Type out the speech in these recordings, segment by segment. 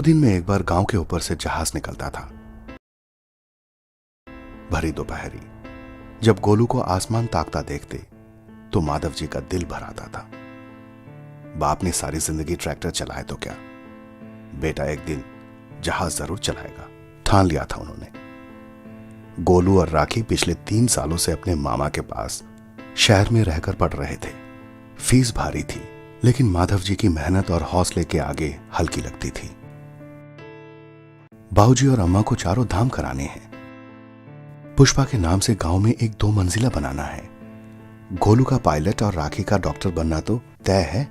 दिन में एक बार गांव के ऊपर से जहाज निकलता था। भरी दोपहरी जब गोलू को आसमान ताकता देखते तो माधव जी का दिल भर आता था। बाप ने सारी जिंदगी ट्रैक्टर चलाए तो क्या, बेटा एक दिन जहाज जरूर चलाएगा, ठान लिया था उन्होंने। गोलू और राखी पिछले 3 सालों से अपने मामा के पास शहर में रहकर पढ़ रहे थे। फीस भारी थी, लेकिन माधव जी की मेहनत और हौसले के आगे हल्की लगती थी। बाबूजी और अम्मा को चारों धाम कराने हैं। पुष्पा के नाम से गांव में एक 2 मंजिला बनाना है। गोलू का पायलट और राखी का डॉक्टर बनना तो तय है।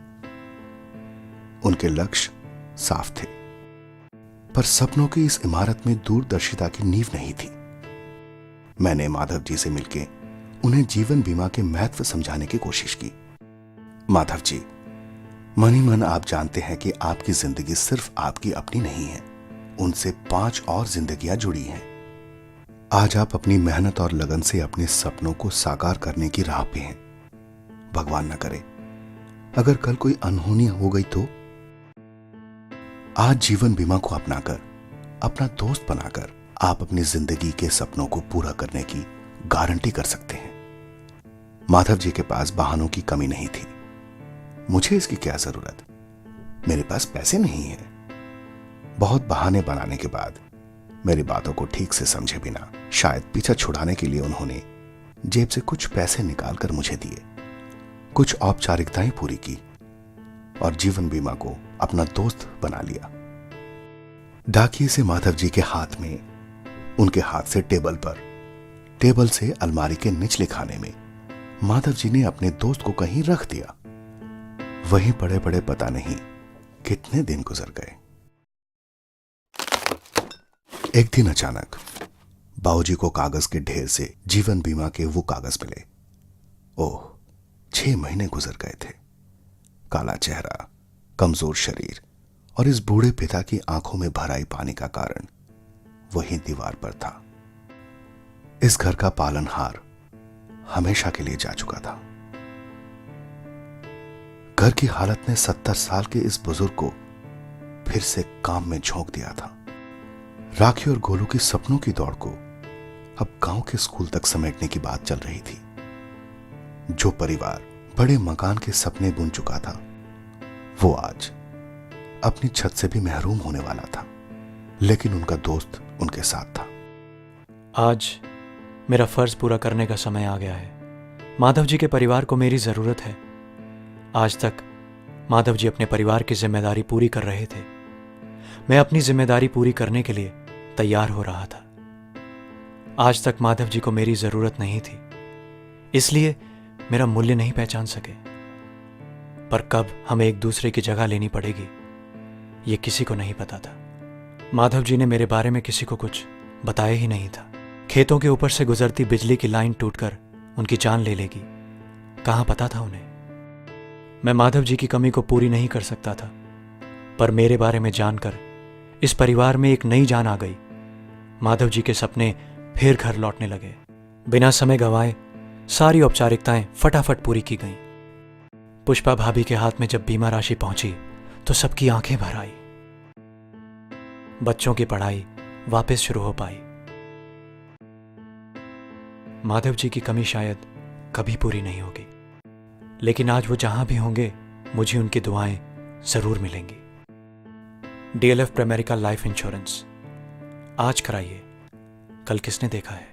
उनके लक्ष्य साफ थे, पर सपनों की इस इमारत में दूरदर्शिता की नींव नहीं थी। मैंने माधव जी से मिलकर उन्हें जीवन बीमा के महत्व समझाने की कोशिश की। माधव जी, मन ही मन आप जानते हैं कि आपकी जिंदगी सिर्फ आपकी अपनी नहीं है, उनसे 5 और जिंदगियां जुड़ी हैं। आज आप अपनी मेहनत और लगन से अपने सपनों को साकार करने की राह पे हैं। भगवान न करे अगर कल कोई अनहोनी हो गई तो। आज जीवन बीमा को अपनाकर, अपना दोस्त बनाकर आप अपनी जिंदगी के सपनों को पूरा करने की गारंटी कर सकते हैं। माधव जी के पास बहानों की कमी नहीं थी। मुझे इसकी क्या जरूरत, मेरे पास पैसे नहीं है। बहुत बहाने बनाने के बाद मेरी बातों को ठीक से समझे बिना शायद पीछा छुड़ाने के लिए उन्होंने जेब से कुछ पैसे निकालकर मुझे दिए। कुछ औपचारिकताएं पूरी की और जीवन बीमा को अपना दोस्त बना लिया। डाकिये से माधव जी के हाथ में, उनके हाथ से टेबल पर, टेबल से अलमारी के निचले खाने में माधव जी ने अपने दोस्त को कहीं रख दिया। वहीं पड़े पड़े पता नहीं कितने दिन गुजर गए। एक दिन अचानक बाबूजी को कागज के ढेर से जीवन बीमा के वो कागज मिले। ओह, 6 महीने गुजर गए थे। काला चेहरा, कमजोर शरीर और इस बूढ़े पिता की आंखों में भर आई पानी का कारण वही दीवार पर था। इस घर का पालनहार हमेशा के लिए जा चुका था। घर की हालत ने 70 साल के इस बुजुर्ग को फिर से काम में झोंक दिया था। राखी और गोलू की सपनों की दौड़ को अब गांव के स्कूल तक समेटने की बात चल रही थी। जो परिवार बड़े मकान के सपने बुन चुका था, वो आज अपनी छत से भी महरूम होने वाला था, लेकिन उनका दोस्त उनके साथ था। आज मेरा फर्ज पूरा करने का समय आ गया है। माधव जी के परिवार को मेरी जरूरत है। आज तक माधव जी अपने परिवार की जिम्मेदारी पूरी कर रहे थे। मैं अपनी जिम्मेदारी पूरी करने के लिए तैयार हो रहा था। आज तक माधव जी को मेरी जरूरत नहीं थी, इसलिए मेरा मूल्य नहीं पहचान सके। पर कब हमें एक दूसरे की जगह लेनी पड़ेगी, यह किसी को नहीं पता था। माधव जी ने मेरे बारे में किसी को कुछ बताया ही नहीं था। खेतों के ऊपर से गुजरती बिजली की लाइन टूटकर उनकी जान ले लेगी, कहां पता था उन्हें। मैं माधव जी की कमी को पूरी नहीं कर सकता था, पर मेरे बारे में जानकर इस परिवार में एक नई जान आ गई। माधव जी के सपने फिर घर लौटने लगे। बिना समय गंवाए सारी औपचारिकताएं फटाफट पूरी की गईं। पुष्पा भाभी के हाथ में जब बीमा राशि पहुंची तो सबकी आंखें भर आई। बच्चों की पढ़ाई वापस शुरू हो पाई। माधव जी की कमी शायद कभी पूरी नहीं होगी, लेकिन आज वो जहां भी होंगे मुझे उनकी दुआएं जरूर मिलेंगी। DLF प्राइमेरिका लाइफ इंश्योरेंस आज कराइए, कल किसने देखा है।